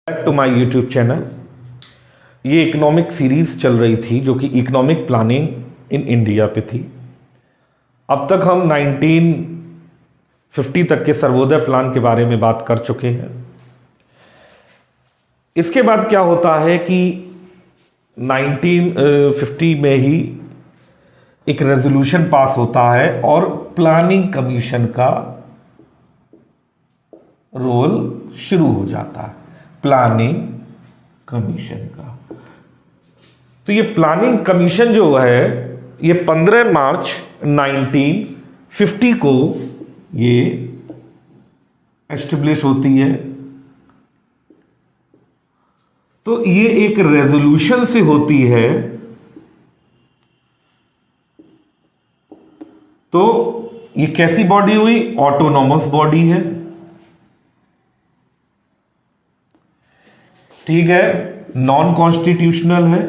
Back to my YouTube channel. ये economic series चल रही थी जो कि इकोनॉमिक प्लानिंग इन इंडिया पे थी। अब तक हम 1950 तक के सर्वोदय प्लान के बारे में बात कर चुके हैं। इसके बाद क्या होता है कि 1950 में ही एक रेजोल्यूशन पास होता है और प्लानिंग कमीशन का रोल शुरू हो जाता है, प्लानिंग कमीशन का। तो ये प्लानिंग कमीशन जो है ये 15 मार्च 1950 को ये एस्टेब्लिश होती है। तो ये एक रेजोल्यूशन से होती है। तो ये कैसी बॉडी हुई? ऑटोनॉमस बॉडी है, ठीक है, नॉन कॉन्स्टिट्यूशनल है,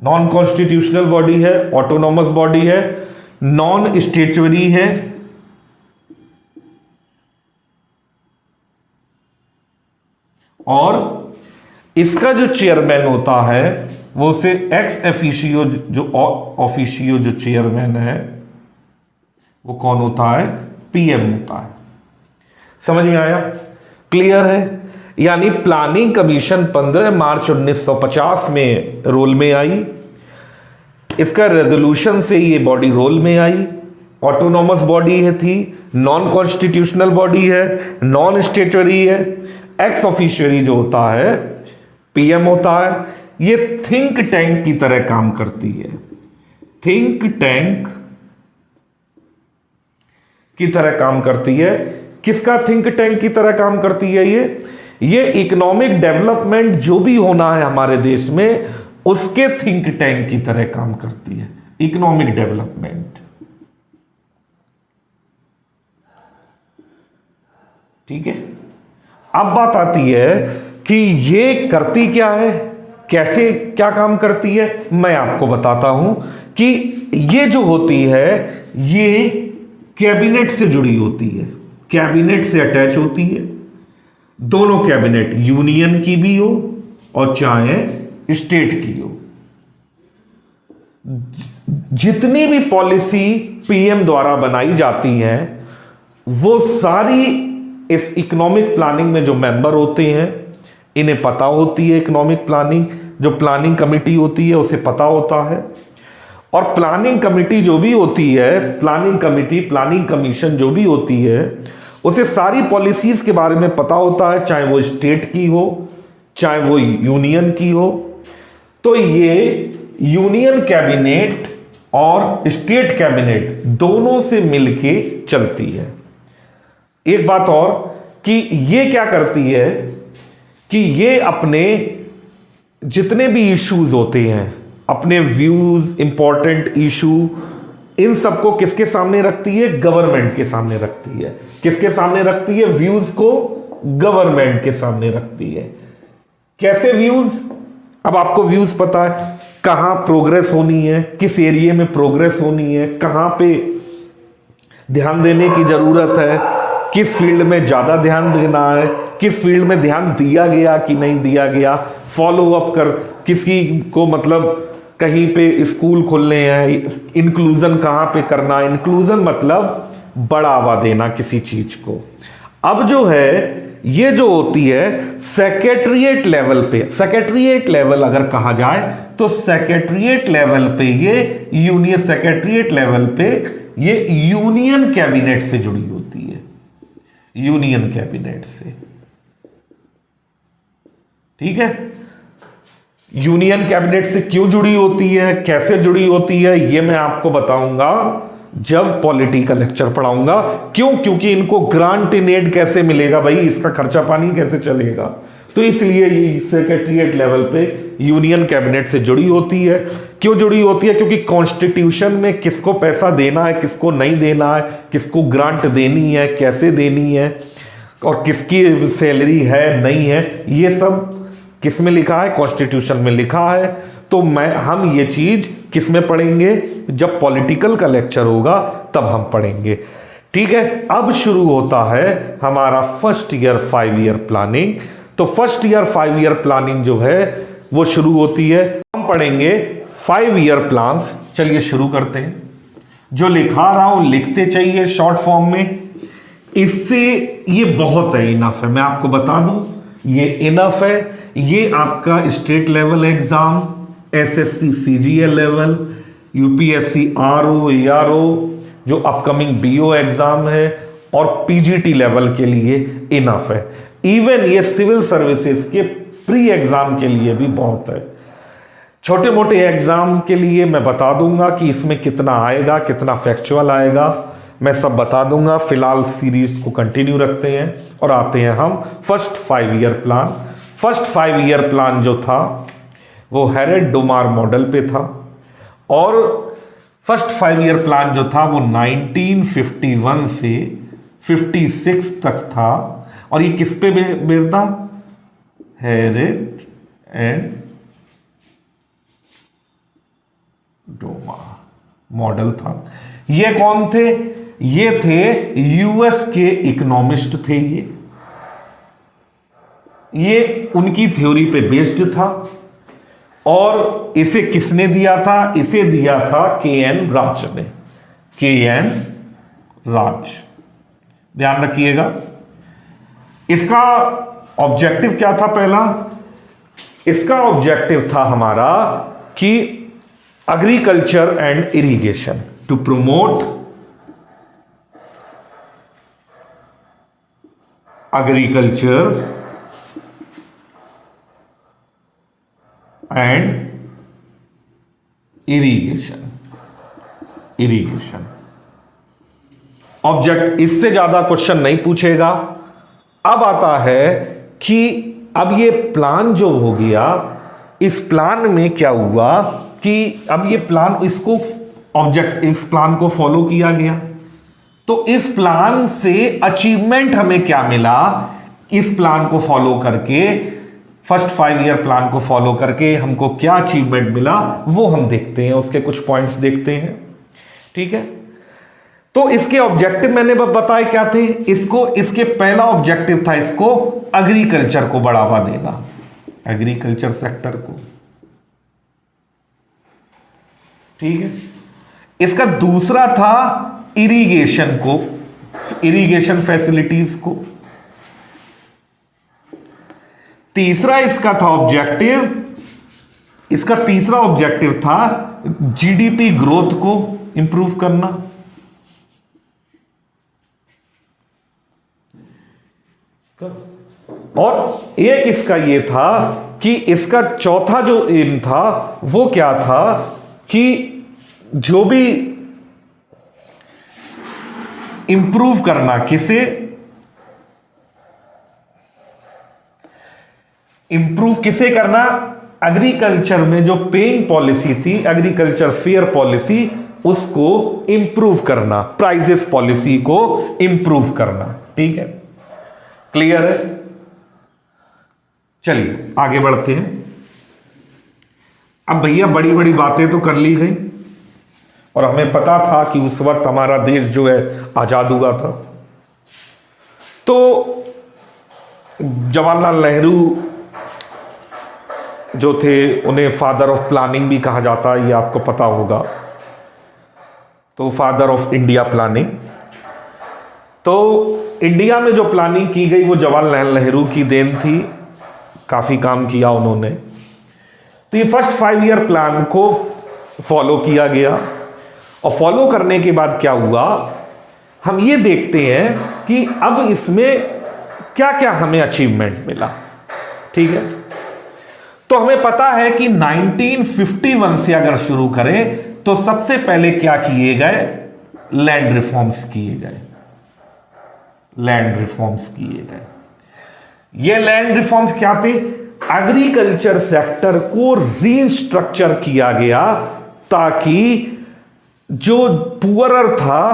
नॉन कॉन्स्टिट्यूशनल बॉडी है, ऑटोनॉमस बॉडी है, नॉन स्टेचुअरी है, और इसका जो चेयरमैन होता है वो से एक्स ऑफिशियो जो चेयरमैन है वो कौन होता है? पीएम होता है। समझ में आया? क्लियर है? यानी प्लानिंग कमीशन 15 मार्च 1950 में रोल में आई। इसका रेजोल्यूशन से ये बॉडी रोल में आई। ऑटोनॉमस बॉडी है थी, नॉन कॉन्स्टिट्यूशनल बॉडी है, नॉन स्टेचुअरी है, एक्स ऑफिशियरी जो होता है पीएम होता है। ये थिंक टैंक की तरह काम करती है, थिंक टैंक की तरह काम करती है। किसका थिंक टैंक की तरह काम करती है? ये इकोनॉमिक डेवलपमेंट जो भी होना है हमारे देश में उसके थिंक टैंक की तरह काम करती है, इकोनॉमिक डेवलपमेंट। ठीक है, अब बात आती है कि ये करती क्या है, कैसे क्या काम करती है। मैं आपको बताता हूं कि ये जो होती है ये कैबिनेट से जुड़ी होती है, कैबिनेट से अटैच होती है। दोनों कैबिनेट, यूनियन की भी हो और चाहे स्टेट की हो। जितनी भी पॉलिसी पीएम द्वारा बनाई जाती हैं वो सारी इस इकोनॉमिक प्लानिंग में जो मेंबर होते हैं इन्हें पता होती है। इकोनॉमिक प्लानिंग जो प्लानिंग कमेटी होती है उसे पता होता है। और प्लानिंग कमेटी जो भी होती है, प्लानिंग कमेटी, प्लानिंग कमीशन जो भी होती है उसे सारी पॉलिसीज के बारे में पता होता है, चाहे वो स्टेट की हो चाहे वो यूनियन की हो। तो ये यूनियन कैबिनेट और स्टेट कैबिनेट दोनों से मिलके चलती है। एक बात और कि ये क्या करती है कि ये अपने जितने भी इश्यूज होते हैं, अपने व्यूज, इंपॉर्टेंट इशू, इन सबको किसके सामने रखती है? गवर्नमेंट के सामने रखती है। किसके सामने रखती है? व्यूज को गवर्नमेंट के सामने रखती है। कैसे व्यूज? अब आपको व्यूज पता है, कहां प्रोग्रेस होनी है, किस एरिया में प्रोग्रेस होनी है, कहां पे ध्यान देने की जरूरत है, किस फील्ड में ज्यादा ध्यान देना है, किस फील्ड में ध्यान दिया गया कि नहीं दिया गया, फॉलो अप कर, किसी को मतलब कहीं पे स्कूल खोलने हैं, इंक्लूजन कहां पे करना, इंक्लूजन मतलब बढ़ावा देना किसी चीज को। अब जो है ये जो होती है सेक्रेटरीट लेवल पे, सेक्रेटरीट लेवल अगर कहा जाए तो सेक्रेटरीट लेवल पे ये यूनियन, सेक्रेटरीट लेवल पे ये यूनियन कैबिनेट से जुड़ी होती है, यूनियन कैबिनेट से। ठीक है, यूनियन कैबिनेट से क्यों जुड़ी होती है, कैसे जुड़ी होती है, ये मैं आपको बताऊंगा जब पॉलिटी का लेक्चर पढ़ाऊंगा। क्यों? क्योंकि इनको ग्रांट इन एड कैसे मिलेगा भाई, इसका खर्चा पानी कैसे चलेगा। तो इसलिए ये सेक्रेटरीट लेवल पे यूनियन कैबिनेट से जुड़ी होती है। क्यों जुड़ी होती है? क्योंकि कॉन्स्टिट्यूशन में किसको पैसा देना है, किसको नहीं देना है, किसको ग्रांट देनी है, कैसे देनी है, और किसकी सैलरी है नहीं है, ये सब किस में लिखा है? कॉन्स्टिट्यूशन में लिखा है। तो हम ये चीज किस में पढ़ेंगे? जब पॉलिटिकल का लेक्चर होगा तब हम पढ़ेंगे। ठीक है, अब शुरू होता है हमारा फर्स्ट ईयर 5 ईयर प्लानिंग। तो फर्स्ट ईयर 5 ईयर प्लानिंग जो है वो शुरू होती है, हम पढ़ेंगे 5 ईयर प्लान्स। चलिए शुरू करते हैं। जो लिखा रहा हूं लिखते चाहिए शॉर्ट फॉर्म में, इससे ये बहुत है, इनफ है। मैं आपको बता दूं ये इनफ है। ये आपका state level exam, SSC CGL level, UPSC RO ARO, जो अपकमिंग बीओ एग्जाम है, और पीजीटी लेवल के लिए इनफ है। इवन ये सिविल सर्विसेज के प्री एग्जाम के लिए भी बहुत है। छोटे मोटे एग्जाम के लिए मैं बता दूंगा कि इसमें कितना आएगा, कितना फैक्चुअल आएगा, मैं सब बता दूंगा। फिलहाल सीरीज को कंटिन्यू रखते हैं और आते हैं हम first 5 year plan. First 5 year plan जो था वो हेरेड डोमार मॉडल पे था, और फर्स्ट 5 ईयर प्लान जो था वो 1951 से 56 तक था। और ये किस पे बेस्ड था? हेरेड एंड डोमार मॉडल था। ये कौन थे? ये थे यूएस के इकोनॉमिस्ट थे। ये उनकी थ्योरी पे बेस्ड था। और इसे किसने दिया था? इसे दिया था के.एन. राज ने। के.एन. राज, ध्यान रखिएगा। इसका ऑब्जेक्टिव क्या था? पहला इसका ऑब्जेक्टिव था हमारा कि agriculture and irrigation, to promote agriculture and irrigation. Object, इससे ज्यादा क्वेश्चन नहीं पूछेगा। अब आता है कि अब ये प्लान जो हो गया, इस प्लान में क्या हुआ कि अब ये प्लान, इसको ऑब्जेक्ट, इस प्लान को फॉलो किया गया। तो इस प्लान से अचीवमेंट हमें क्या मिला? इस प्लान को फॉलो करके, फर्स्ट 5 ईयर प्लान को फॉलो करके हमको क्या अचीवमेंट मिला वो हम देखते हैं, उसके कुछ पॉइंट्स देखते हैं। ठीक है, तो इसके ऑब्जेक्टिव मैंने बताए क्या थे। इसके पहला ऑब्जेक्टिव था इसको एग्रीकल्चर को बढ़ावा देना, एग्रीकल्चर सेक्टर को। ठीक है, इसका दूसरा था इरिगेशन को, इरिगेशन फैसिलिटीज को। तीसरा इसका था ऑब्जेक्टिव, इसका तीसरा ऑब्जेक्टिव था जीडीपी ग्रोथ को इंप्रूव करना। और एक इसका ये था कि इसका चौथा जो एम था वो क्या था कि जो भी इंप्रूव करना, किसे इंप्रूव किसे करना? एग्रीकल्चर में जो पेइंग पॉलिसी थी, एग्रीकल्चर फेयर पॉलिसी, उसको इंप्रूव करना, प्राइजेस पॉलिसी को इंप्रूव करना। ठीक है, क्लियर है? चलिए आगे बढ़ते हैं। अब भैया बड़ी बड़ी बातें तो कर ली गई और हमें पता था कि उस वक्त हमारा देश जो है आजाद हुआ था। तो जवाहरलाल नेहरू जो थे उन्हें फादर ऑफ प्लानिंग भी कहा जाता है, ये आपको पता होगा। तो फादर ऑफ इंडिया प्लानिंग, तो इंडिया में जो प्लानिंग की गई वो जवाहरलाल नेहरू की देन थी, काफी काम किया उन्होंने। तो ये फर्स्ट 5 ईयर प्लान को फॉलो किया गया और फॉलो करने के बाद क्या हुआ, हम ये देखते हैं कि अब इसमें क्या क्या हमें अचीवमेंट मिला। ठीक है, तो हमें पता है कि 1951 से अगर शुरू करें तो सबसे पहले क्या किए गए? लैंड रिफॉर्म्स किए गए, लैंड रिफॉर्म्स किए गए। ये लैंड रिफॉर्म्स क्या थे? एग्रीकल्चर सेक्टर को रीस्ट्रक्चर किया गया ताकि जो पुअरर था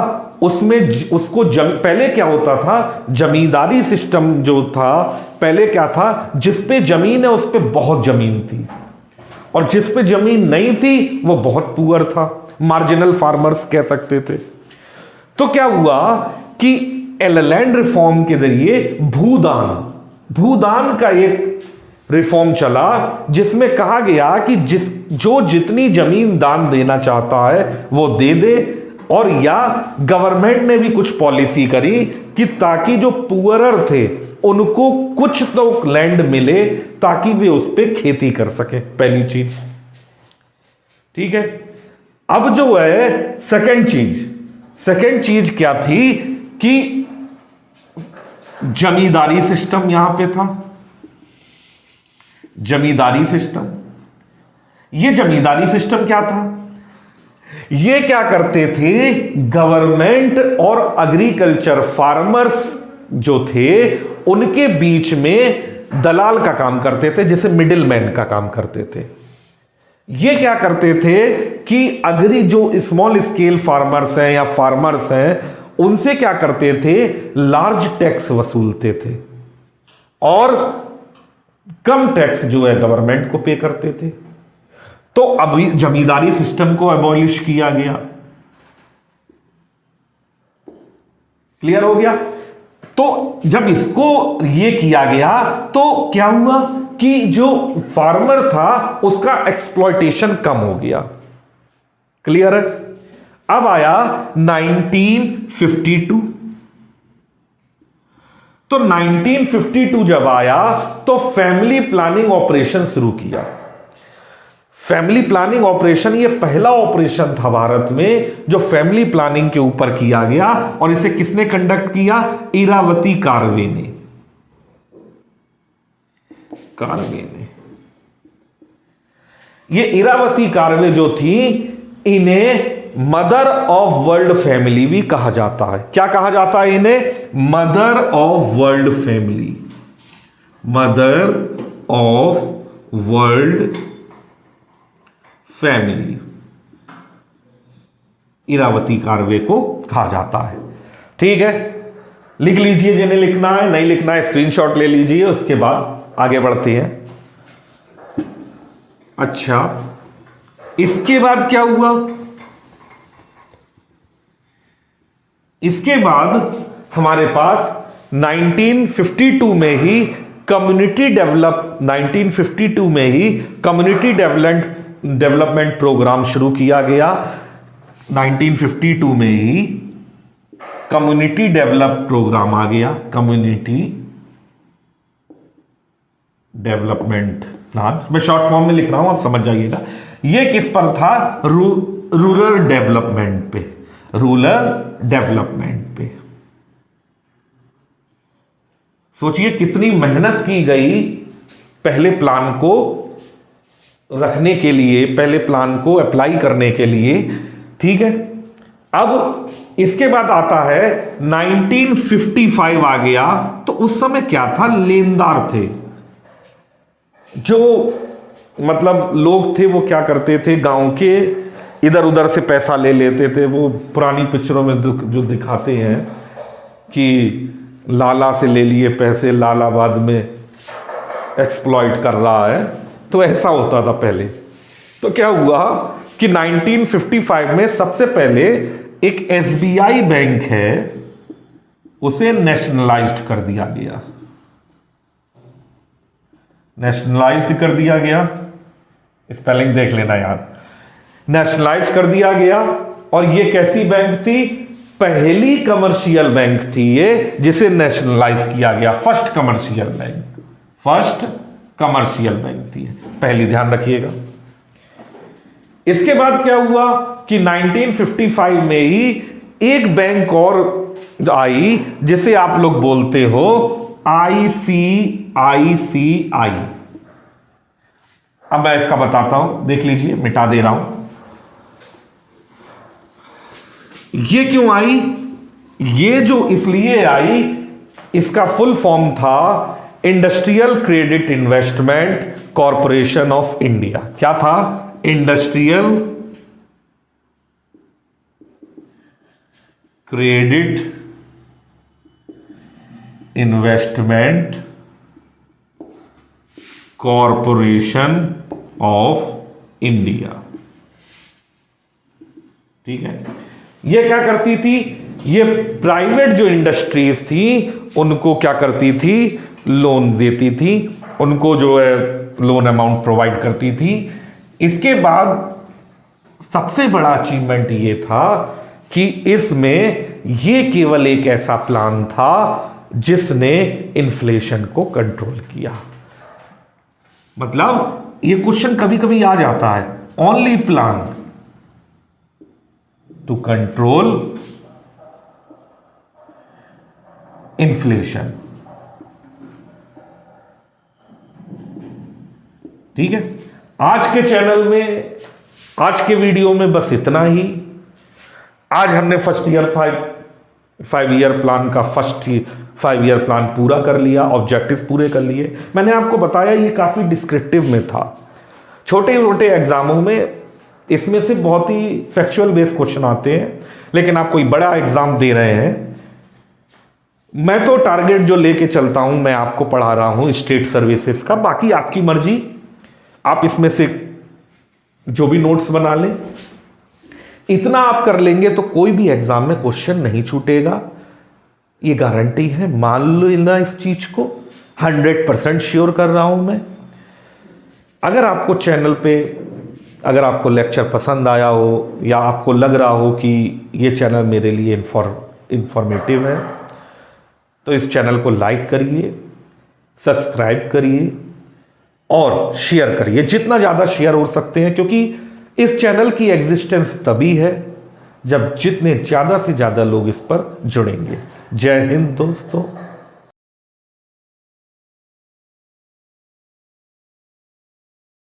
उसमें उसको पहले क्या होता था, जमींदारी सिस्टम जो था, पहले क्या था, जिस पे जमीन है उस पे बहुत जमीन थी, और जिस पे जमीन नहीं थी वो बहुत पुअर था, मार्जिनल फार्मर्स कह सकते थे। तो क्या हुआ कि लैंड रिफॉर्म के जरिए भूदान का एक रिफॉर्म चला, जिसमें कहा गया कि जो जितनी जमीन दान देना चाहता है वो दे दे, और या गवर्नमेंट ने भी कुछ पॉलिसी करी कि ताकि जो पुअरर थे उनको कुछ तो लैंड मिले ताकि वे उस पर खेती कर सके, पहली चीज। ठीक है। अब जो है सेकंड चीज क्या थी कि जमींदारी सिस्टम यहां पे था। जमींदारी सिस्टम, ये जमींदारी सिस्टम क्या था, ये क्या करते थे, गवर्नमेंट और एग्रीकल्चर फार्मर्स जो थे उनके बीच में दलाल का काम करते थे, जैसे मिडिल मैन का काम करते थे। ये क्या करते थे कि जो स्मॉल स्केल फार्मर्स हैं या फार्मर्स हैं उनसे क्या करते थे, लार्ज टैक्स वसूलते थे और कम टैक्स जो है गवर्नमेंट को पे करते थे। तो अभी जमींदारी सिस्टम को अबॉलिश किया गया। क्लियर हो गया। तो जब इसको ये किया गया तो क्या हुआ कि जो फार्मर था उसका एक्सप्लॉयटेशन कम हो गया। क्लियर है। अब आया 1952। तो 1952 जब आया तो फैमिली प्लानिंग ऑपरेशन शुरू किया। फैमिली प्लानिंग ऑपरेशन ये पहला ऑपरेशन था भारत में जो फैमिली प्लानिंग के ऊपर किया गया, और इसे किसने कंडक्ट किया, इरावती कार्वे ने। ये इरावती कार्वे जो थी, इन्हें मदर ऑफ वर्ल्ड फैमिली भी कहा जाता है। क्या कहा जाता है इन्हें, mother of world family, mother of world family, Irawati Karve को कहा जाता है। ठीक है, लिख लीजिए जिन्हें लिखना है, नहीं लिखना है स्क्रीनशॉट ले लीजिए, उसके बाद आगे बढ़ते हैं। अच्छा, इसके बाद क्या हुआ, इसके बाद हमारे पास 1952 में ही कम्युनिटी डेवलपमेंट प्रोग्राम शुरू किया गया। 1952 में ही कम्युनिटी डेवलप प्रोग्राम आ गया, कम्युनिटी डेवलपमेंट प्लान। मैं शॉर्ट फॉर्म में लिख रहा हूं, आप समझ जाइएगा। ये किस पर था, रूरल डेवलपमेंट पे, रूरल डेवलपमेंट पे। सोचिए कितनी मेहनत की गई पहले प्लान को रखने के लिए, पहले प्लान को अप्लाई करने के लिए। ठीक है। अब इसके बाद आता है 1955 आ गया। तो उस समय क्या था, लेनदार थे, जो मतलब लोग थे वो क्या करते थे, गांव के इधर उधर से पैसा ले लेते थे। वो पुरानी पिक्चरों में जो दिखाते हैं कि लाला से ले लिए पैसे, लाला बाद में एक्सप्लॉइट कर रहा है, तो ऐसा होता था पहले। तो क्या हुआ कि 1955 में सबसे पहले एक एसबीआई बैंक है, उसे नेशनलाइज्ड कर दिया गया। नेशनलाइज्ड कर दिया गया, स्पेलिंग देख लेना यार, नेशनलाइज कर दिया गया। और ये कैसी बैंक थी, पहली कमर्शियल बैंक थी ये जिसे नेशनलाइज किया गया, फर्स्ट कमर्शियल बैंक थी पहली, ध्यान रखिएगा। इसके बाद क्या हुआ कि 1955 में ही एक बैंक और आई जिसे आप लोग बोलते हो ICICI। अब मैं इसका बताता हूं, देख लीजिए, मिटा दे रहा हूं। ये क्यों आई, ये जो इसलिए आई, इसका फुल फॉर्म था industrial credit investment corporation of India. क्या था, industrial credit investment corporation of India. ठीक है, ये क्या करती थी, ये प्राइवेट जो इंडस्ट्रीज थी उनको क्या करती थी, लोन देती थी, उनको जो है लोन अमाउंट प्रोवाइड करती थी। इसके बाद सबसे बड़ा अचीवमेंट ये था कि इसमें ये केवल एक ऐसा प्लान था जिसने इन्फ्लेशन को कंट्रोल किया। मतलब ये क्वेश्चन कभी कभी आ जाता है, only plan to control inflation. ठीक है, आज के चैनल में, आज के वीडियो में बस इतना ही। आज हमने फर्स्ट ईयर 5 ईयर प्लान का फर्स्ट 5 ईयर प्लान पूरा कर लिया, ऑब्जेक्टिव पूरे कर लिए। मैंने आपको बताया ये काफी डिस्क्रिप्टिव में था। छोटे छोटे एग्जामों में इसमें से बहुत ही फैक्चुअल बेस्ड क्वेश्चन आते हैं, लेकिन आप कोई बड़ा एग्जाम दे रहे हैं, मैं तो टारगेट जो लेके चलता हूं, मैं आपको पढ़ा रहा हूं स्टेट सर्विसेज का। बाकी आपकी मर्जी, आप इसमें से जो भी नोट्स बना लें। इतना आप कर लेंगे तो कोई भी एग्जाम में क्वेश्चन नहीं छूटेगा, ये गारंटी है। मान लेना इस चीज को, 100% श्योर कर रहा हूं मैं। अगर आपको चैनल पे, अगर आपको लेक्चर पसंद आया हो या आपको लग रहा हो कि ये चैनल मेरे लिए इंफॉर्मेटिव है, तो इस चैनल को लाइक करिए, सब्सक्राइब करिए और शेयर करिए, जितना ज़्यादा शेयर हो सकते हैं, क्योंकि इस चैनल की एग्जिस्टेंस तभी है जब जितने ज़्यादा से ज़्यादा लोग इस पर जुड़ेंगे। जय हिंद दोस्तों।